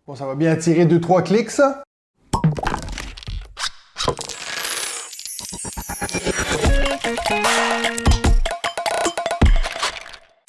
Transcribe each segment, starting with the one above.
Bon, ça va bien attirer 2-3 clics, ça?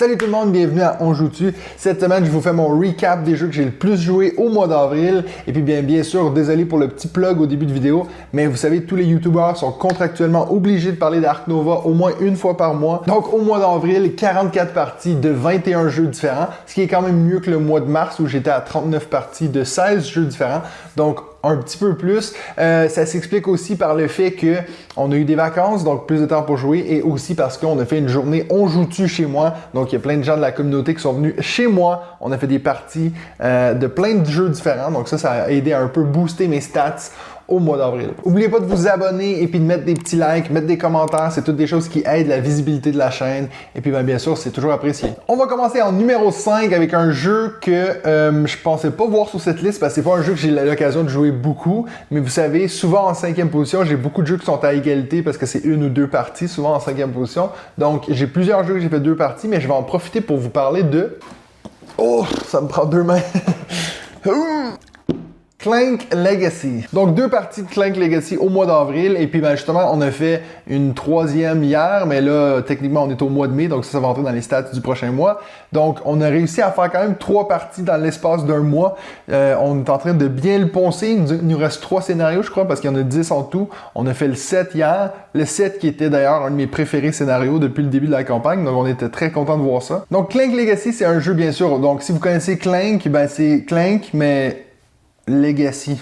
Salut tout le monde, bienvenue à On Joue-tu. Cette semaine, je vous fais mon recap des jeux que j'ai le plus joué au mois d'avril. Et puis bien sûr, désolé pour le petit plug au début de vidéo, mais vous savez, tous les YouTubers sont contractuellement obligés de parler d'Ark Nova au moins une fois par mois. Donc au mois d'avril, 44 parties de 21 jeux différents, ce qui est quand même mieux que le mois de mars où j'étais à 39 parties de 16 jeux différents. Donc un petit peu plus. Ça s'explique aussi par le fait que on a eu des vacances, donc plus de temps pour jouer, et aussi parce qu'on a fait une journée On Joue-tu chez moi. Donc il y a plein de gens de la communauté qui sont venus chez moi. On a fait des parties de plein de jeux différents. Donc ça a aidé à un peu booster mes stats au mois d'avril. N'oubliez pas de vous abonner et puis de mettre des petits likes, mettre des commentaires. C'est toutes des choses qui aident la visibilité de la chaîne. Et puis bien sûr, c'est toujours apprécié. On va commencer en numéro 5 avec un jeu que je pensais pas voir sur cette liste parce que c'est pas un jeu que j'ai l'occasion de jouer beaucoup. Mais vous savez, souvent en 5e position, j'ai beaucoup de jeux qui sont à égalité parce que c'est une ou deux parties, souvent en 5e position. Donc j'ai plusieurs jeux que j'ai fait 2 parties, mais je vais en profiter pour vous parler de... Oh, ça me prend 2 mains. Clank Legacy. Donc 2 parties de Clank Legacy au mois d'avril et puis justement on a fait une 3e hier, mais là techniquement on est au mois de mai, donc ça va entrer dans les stats du prochain mois. Donc on a réussi à faire quand même 3 parties dans l'espace d'un mois. On est en train de bien le poncer. Il nous reste 3 scénarios je crois parce qu'il y en a 10 en tout. On a fait le 7 hier, le 7 qui était d'ailleurs un de mes préférés scénarios depuis le début de la campagne, donc on était très content de voir ça. Donc Clank Legacy c'est un jeu bien sûr, donc si vous connaissez Clank, ben c'est Clank mais Legacy.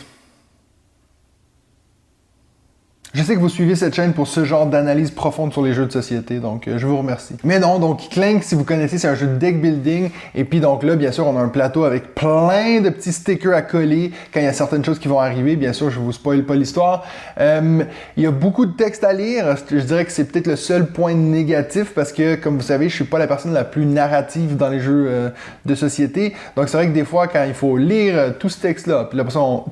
Je sais que vous suivez cette chaîne pour ce genre d'analyse profonde sur les jeux de société, donc je vous remercie. Mais non, donc Clank, si vous connaissez, c'est un jeu de deck building. Et puis donc là, bien sûr, on a un plateau avec plein de petits stickers à coller quand il y a certaines choses qui vont arriver. Bien sûr, je vous spoil pas l'histoire. Il y a beaucoup de textes à lire. Je dirais que c'est peut-être le seul point négatif parce que, comme vous savez, je suis pas la personne la plus narrative dans les jeux de société. Donc c'est vrai que des fois, quand il faut lire tout ce texte-là, puis là,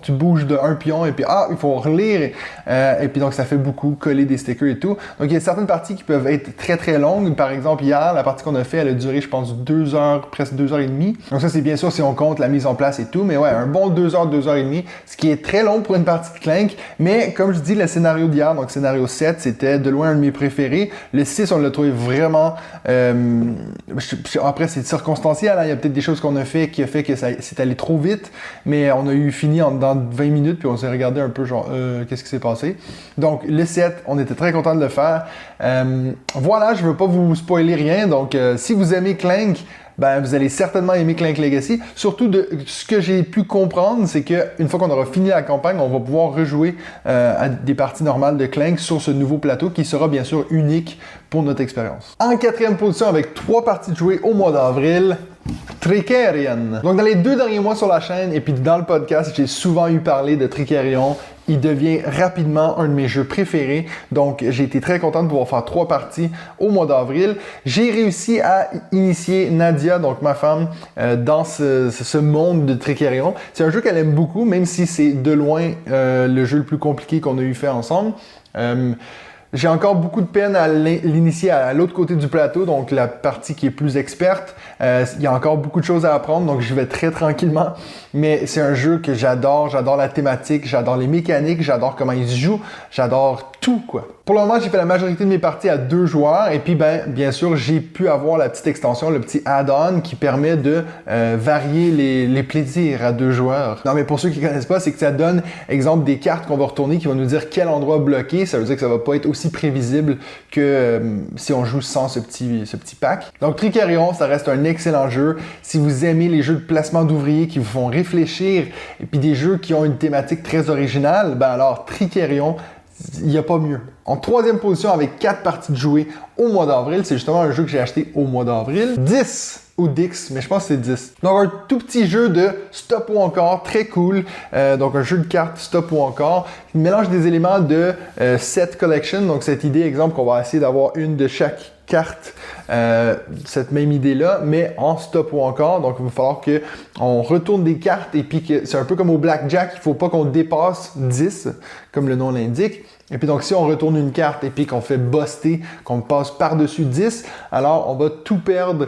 tu bouges de un pion et puis il faut relire. Et puis donc ça fait beaucoup coller des stickers et tout. Donc il y a certaines parties qui peuvent être très très longues. Par exemple hier, la partie qu'on a fait, elle a duré je pense 2 heures, presque 2 heures et demie. Donc ça c'est bien sûr si on compte la mise en place et tout, mais ouais, un bon 2 heures, 2 heures et demie, ce qui est très long pour une partie de Clank. Mais comme je dis, le scénario d'hier, donc scénario 7, c'était de loin un de mes préférés. Le 6, on l'a trouvé vraiment... après c'est circonstanciel, hein. Il y a peut-être des choses qu'on a fait qui a fait que ça c'est allé trop vite, mais on a eu fini dans 20 minutes, puis on s'est regardé un peu genre qu'est-ce qui s'est passé. Donc le 7, on était très content de le faire. Voilà, je ne veux pas vous spoiler rien. Donc si vous aimez Clank, ben vous allez certainement aimer Clank Legacy. Surtout de ce que j'ai pu comprendre, c'est qu'une fois qu'on aura fini la campagne, on va pouvoir rejouer à des parties normales de Clank sur ce nouveau plateau qui sera bien sûr unique pour notre expérience. En 4e position avec 3 parties de jouer au mois d'avril, Trickerion. Donc dans les 2 derniers mois sur la chaîne et puis dans le podcast, j'ai souvent eu parlé de Trickerion. Il devient rapidement un de mes jeux préférés. Donc, j'ai été très content de pouvoir faire 3 parties au mois d'avril. J'ai réussi à initier Nadia, donc ma femme, dans ce monde de Trickerion. C'est un jeu qu'elle aime beaucoup, même si c'est de loin le jeu le plus compliqué qu'on a eu fait ensemble. J'ai encore beaucoup de peine à l'initier à l'autre côté du plateau, donc la partie qui est plus experte. Il y a encore beaucoup de choses à apprendre, donc je vais très tranquillement. Mais c'est un jeu que j'adore. J'adore la thématique, j'adore les mécaniques, j'adore comment il se joue, j'adore tout, quoi. Pour le moment, j'ai fait la majorité de mes parties à 2 joueurs. Et puis, bien sûr, j'ai pu avoir la petite extension, le petit add-on qui permet de varier les plaisirs à 2 joueurs. Non, mais pour ceux qui ne connaissent pas, c'est que ça donne, exemple, des cartes qu'on va retourner qui vont nous dire quel endroit bloquer. Ça veut dire que ça va pas être aussi prévisible que si on joue sans ce petit pack. Donc, Trickerion, ça reste un excellent jeu. Si vous aimez les jeux de placement d'ouvriers qui vous font réfléchir et puis des jeux qui ont une thématique très originale, ben alors Trickerion, il n'y a pas mieux. En 3e position avec 4 parties de jouer au mois d'avril, c'est justement un jeu que j'ai acheté au mois d'avril. 10 ou Dix, mais je pense que c'est 10. Donc un tout petit jeu de stop ou encore, très cool. Donc un jeu de cartes stop ou encore. Il mélange des éléments de set collection, donc cette idée, exemple, qu'on va essayer d'avoir une de chaque carte cette même idée-là, mais en stop ou encore. Donc, il va falloir qu'on retourne des cartes et puis que c'est un peu comme au blackjack, il ne faut pas qu'on dépasse 10, comme le nom l'indique. Et puis donc, si on retourne une carte et puis qu'on fait buster, qu'on passe par-dessus 10, alors on va tout perdre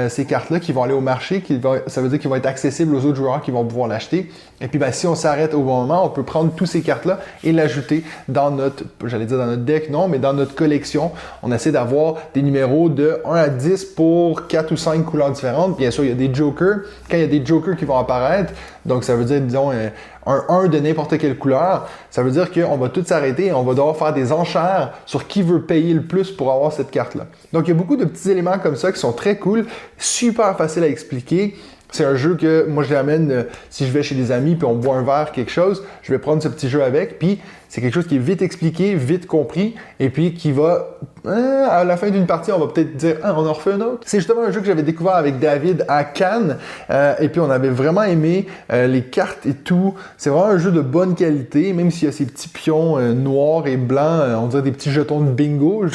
ces cartes-là qui vont aller au marché, ça veut dire qu'ils vont être accessibles aux autres joueurs qui vont pouvoir l'acheter. Et puis si on s'arrête au bon moment, on peut prendre tous ces cartes-là et l'ajouter dans notre, j'allais dire dans notre deck, non, mais dans notre collection. On essaie d'avoir des numéros de 1 à 10 pour 4 ou 5 couleurs différentes. Bien sûr, il y a des jokers. Quand il y a des jokers qui vont apparaître, donc ça veut dire, disons, un 1 de n'importe quelle couleur, ça veut dire qu'on va tout s'arrêter et on va devoir faire des enchères sur qui veut payer le plus pour avoir cette carte-là. Donc, il y a beaucoup de petits éléments comme ça qui sont très cool, super faciles à expliquer. C'est un jeu que moi je l'amène si je vais chez des amis puis on boit un verre, quelque chose, je vais prendre ce petit jeu avec, puis c'est quelque chose qui est vite expliqué, vite compris, et puis qui va, à la fin d'une partie, on va peut-être dire « Ah, on en refait un autre ». C'est justement un jeu que j'avais découvert avec David à Cannes, et puis on avait vraiment aimé les cartes et tout. C'est vraiment un jeu de bonne qualité, même s'il y a ces petits pions noirs et blancs, on dirait des petits jetons de bingo.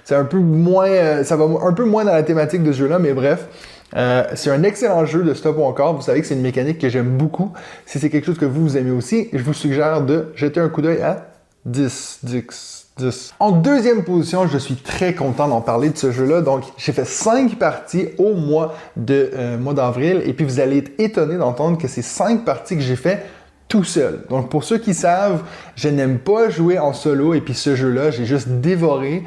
C'est un peu moins, ça va un peu moins dans la thématique de ce jeu-là, mais bref. C'est un excellent jeu de stop ou encore. Vous savez que c'est une mécanique que j'aime beaucoup. Si c'est quelque chose que vous aimez aussi, je vous suggère de jeter un coup d'œil à 10. En deuxième position, je suis très content d'en parler de ce jeu-là. Donc, j'ai fait 5 parties au mois d'avril. Et puis, vous allez être étonné d'entendre que ces 5 parties que j'ai fait tout seul. Donc, pour ceux qui savent, je n'aime pas jouer en solo et puis ce jeu-là, j'ai juste dévoré.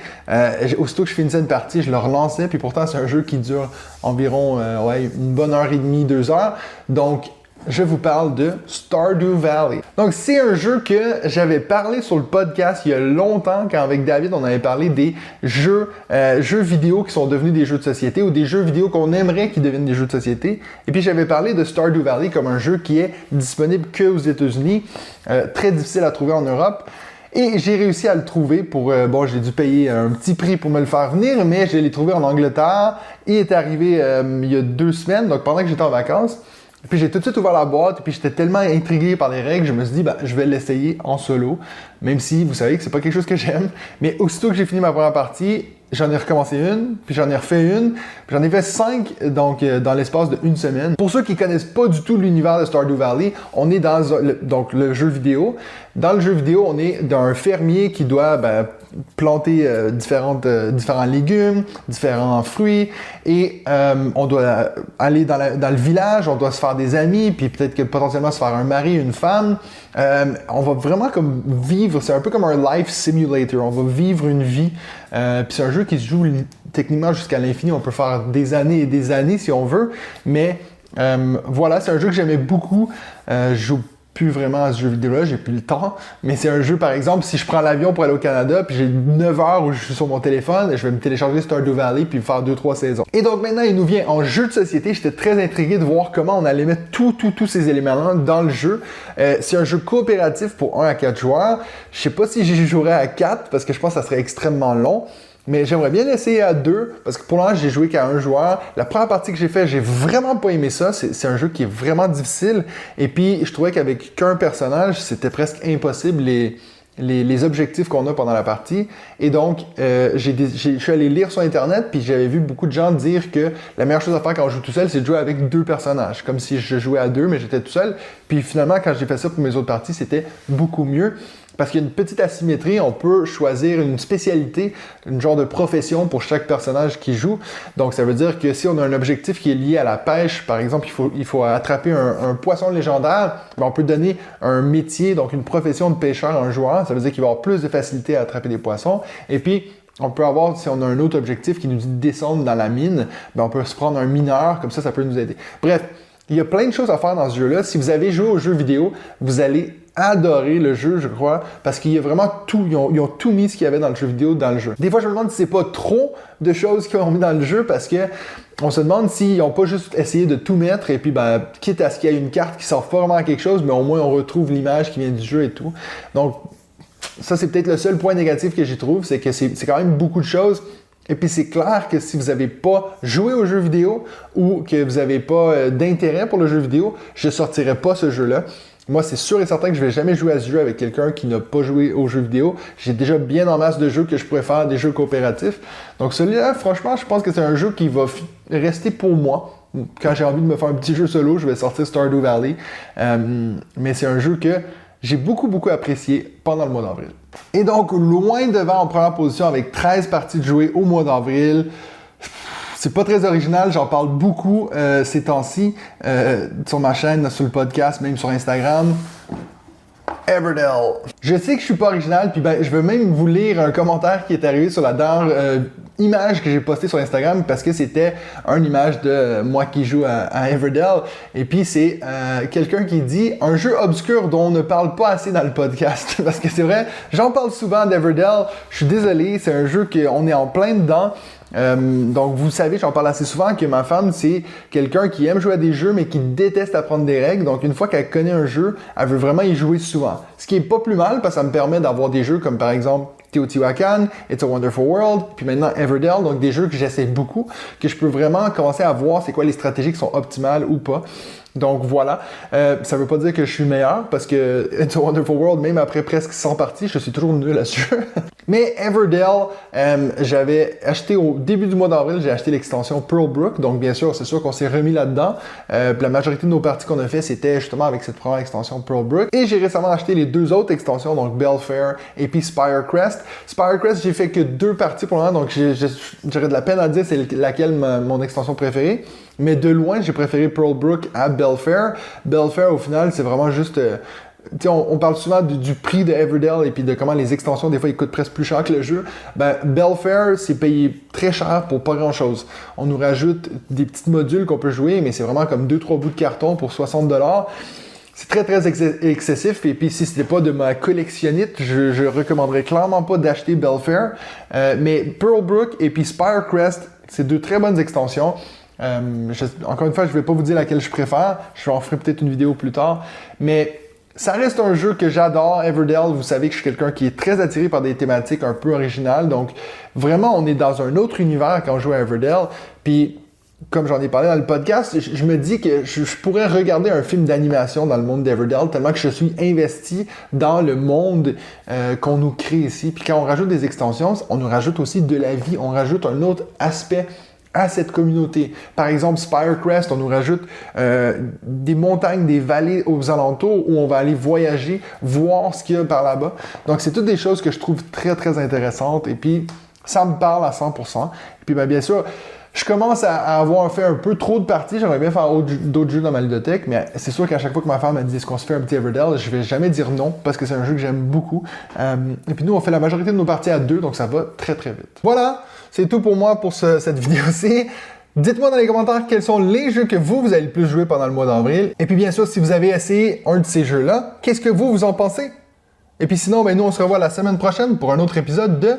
Aussitôt que je finissais une partie, je le relançais. Puis pourtant, c'est un jeu qui dure environ une bonne heure et demie, 2 heures. Donc, je vous parle de Stardew Valley. Donc, c'est un jeu que j'avais parlé sur le podcast il y a longtemps, quand avec David, on avait parlé des jeux vidéo qui sont devenus des jeux de société ou des jeux vidéo qu'on aimerait qu'ils deviennent des jeux de société. Et puis, j'avais parlé de Stardew Valley comme un jeu qui est disponible que aux États-Unis, très difficile à trouver en Europe. Et j'ai réussi à le trouver pour... j'ai dû payer un petit prix pour me le faire venir, mais je l'ai trouvé en Angleterre. Il est arrivé il y a 2 semaines, donc pendant que j'étais en vacances. Puis j'ai tout de suite ouvert la boîte et puis j'étais tellement intrigué par les règles, je me suis dit, je vais l'essayer en solo, même si vous savez que c'est pas quelque chose que j'aime. Mais aussitôt que j'ai fini ma première partie, j'en ai recommencé une, puis j'en ai refait une, puis j'en ai fait 5 donc, dans l'espace de 1 semaine. Pour ceux qui connaissent pas du tout l'univers de Stardew Valley, on est dans le jeu vidéo. Dans le jeu vidéo, on est d'un fermier qui doit planter différents légumes, différents fruits, et on doit aller dans le village, on doit se faire des amis, puis peut-être que potentiellement se faire un mari, une femme. On va vraiment comme vivre, c'est un peu comme un life simulator, on va vivre une vie. Puis c'est un jeu qui se joue techniquement jusqu'à l'infini, on peut faire des années et des années si on veut, mais voilà, c'est un jeu que j'aimais beaucoup. Je joue plus vraiment à ce jeu vidéo-là, j'ai plus le temps, mais c'est un jeu, par exemple, si je prends l'avion pour aller au Canada, puis j'ai 9 heures où je suis sur mon téléphone, je vais me télécharger Stardew Valley puis faire 2-3 saisons. Et donc maintenant, il nous vient en jeu de société. J'étais très intrigué de voir comment on allait mettre tous ces éléments-là dans le jeu. C'est un jeu coopératif pour 1 à 4 joueurs. Je sais pas si j'y jouerais à 4, parce que je pense que ça serait extrêmement long. Mais j'aimerais bien l'essayer à 2, parce que pour l'instant, j'ai joué qu'à 1 joueur. La première partie que j'ai fait, j'ai vraiment pas aimé ça. C'est un jeu qui est vraiment difficile. Et puis, je trouvais qu'avec qu'un personnage, c'était presque impossible les objectifs qu'on a pendant la partie. Et donc, je suis allé lire sur Internet, puis j'avais vu beaucoup de gens dire que la meilleure chose à faire quand on joue tout seul, c'est de jouer avec 2 personnages. Comme si je jouais à 2, mais j'étais tout seul. Puis finalement, quand j'ai fait ça pour mes autres parties, c'était beaucoup mieux. Parce qu'il y a une petite asymétrie, on peut choisir une spécialité, une genre de profession pour chaque personnage qui joue. Donc, ça veut dire que si on a un objectif qui est lié à la pêche, par exemple, il faut attraper un poisson légendaire, on peut donner un métier, donc une profession de pêcheur à un joueur. Ça veut dire qu'il va avoir plus de facilité à attraper des poissons. Et puis, on peut avoir, si on a un autre objectif qui nous dit de descendre dans la mine, on peut se prendre un mineur, comme ça peut nous aider. Bref, il y a plein de choses à faire dans ce jeu-là. Si vous avez joué aux jeux vidéo, vous allez adorer le jeu, je crois, parce qu'il y a vraiment tout, ils ont tout mis ce qu'il y avait dans le jeu vidéo dans le jeu. Des fois, je me demande si c'est pas trop de choses qu'ils ont mis dans le jeu, parce que on se demande s'ils n'ont pas juste essayé de tout mettre, et puis quitte à ce qu'il y ait une carte qui sort pas vraiment à quelque chose, mais au moins on retrouve l'image qui vient du jeu et tout. Donc, ça c'est peut-être le seul point négatif que j'y trouve, c'est que c'est quand même beaucoup de choses. Et puis c'est clair que si vous n'avez pas joué aux jeux vidéo ou que vous n'avez pas d'intérêt pour le jeu vidéo, je ne sortirai pas ce jeu-là. Moi, c'est sûr et certain que je vais jamais jouer à ce jeu avec quelqu'un qui n'a pas joué aux jeux vidéo. J'ai déjà bien en masse de jeux que je pourrais faire, des jeux coopératifs. Donc celui-là, franchement, je pense que c'est un jeu qui va rester pour moi. Quand j'ai envie de me faire un petit jeu solo, je vais sortir Stardew Valley. Mais c'est un jeu que j'ai beaucoup apprécié pendant le mois d'avril. Et donc, loin devant en première position avec 13 parties de jouer au mois d'avril. C'est pas très original, j'en parle beaucoup ces temps-ci sur ma chaîne, sur le podcast, même sur Instagram. Everdell. Je sais que je suis pas original, puis je veux même vous lire un commentaire qui est arrivé sur la dernière image que j'ai postée sur Instagram parce que c'était une image de moi qui joue à Everdell. Et puis c'est quelqu'un qui dit « Un jeu obscur dont on ne parle pas assez dans le podcast. » Parce que c'est vrai, j'en parle souvent d'Everdell. Je suis désolé, c'est un jeu qu'on est en plein dedans. Donc vous savez, j'en parle assez souvent que ma femme c'est quelqu'un qui aime jouer à des jeux mais qui déteste apprendre des règles. Donc une fois qu'elle connaît un jeu, elle veut vraiment y jouer souvent. Ce qui est pas plus mal parce que ça me permet d'avoir des jeux comme par exemple Teotihuacan, It's a Wonderful World, puis maintenant Everdell, donc des jeux que j'essaie beaucoup, que je peux vraiment commencer à voir c'est quoi les stratégies qui sont optimales ou pas. Donc voilà, ça veut pas dire que je suis meilleur parce que It's a Wonderful World, même après presque 100 parties, je suis toujours nul là-dessus. Mais Everdell, j'avais acheté au début du mois d'avril, j'ai acheté l'extension Pearlbrook, donc bien sûr, c'est sûr qu'on s'est remis là-dedans. La majorité de nos parties qu'on a fait, c'était justement avec cette première extension Pearlbrook. Et j'ai récemment acheté les deux autres extensions, donc Belfair et puis Spirecrest. Spirecrest, j'ai fait que 2 parties pour le moment, donc j'aurais de la peine à dire c'est laquelle mon extension préférée. Mais de loin, j'ai préféré Pearlbrook à Belfair. Belfair, au final, c'est vraiment juste... on parle souvent du prix de Everdell et puis de comment les extensions, des fois, ils coûtent presque plus cher que le jeu. Belfair, c'est payé très cher pour pas grand-chose. On nous rajoute des petits modules qu'on peut jouer, mais c'est vraiment comme 2-3 bouts de carton pour 60$. C'est très excessif et puis si c'était pas de ma collectionnite, je recommanderais clairement pas d'acheter Belfair. Mais Pearlbrook et puis Spirecrest, c'est 2 très bonnes extensions. Encore une fois, je vais pas vous dire laquelle je préfère. Je en ferai peut-être une vidéo plus tard. Mais ça reste un jeu que j'adore, Everdell. Vous savez que je suis quelqu'un qui est très attiré par des thématiques un peu originales. Donc, vraiment, on est dans un autre univers quand on joue à Everdell. Puis, comme j'en ai parlé dans le podcast, je me dis que je pourrais regarder un film d'animation dans le monde d'Everdell tellement que je suis investi dans le monde qu'on nous crée ici. Puis quand on rajoute des extensions, on nous rajoute aussi de la vie. On rajoute un autre aspect à cette communauté. Par exemple, Spirecrest, on nous rajoute des montagnes, des vallées aux alentours où on va aller voyager, voir ce qu'il y a par là-bas. Donc, c'est toutes des choses que je trouve très intéressantes et puis ça me parle à 100%. Et puis, bien sûr, je commence à avoir fait un peu trop de parties. J'aimerais bien faire d'autres jeux dans ma ludothèque, mais c'est sûr qu'à chaque fois que ma femme me dit est-ce qu'on se fait un petit Everdell, je vais jamais dire non parce que c'est un jeu que j'aime beaucoup. Et puis nous, on fait la majorité de nos parties à 2, donc ça va très vite. Voilà, c'est tout pour moi pour cette vidéo-ci. Dites-moi dans les commentaires quels sont les jeux que vous allez le plus jouer pendant le mois d'avril. Et puis bien sûr, si vous avez essayé un de ces jeux-là, qu'est-ce que vous en pensez? Et puis sinon, nous on se revoit la semaine prochaine pour un autre épisode de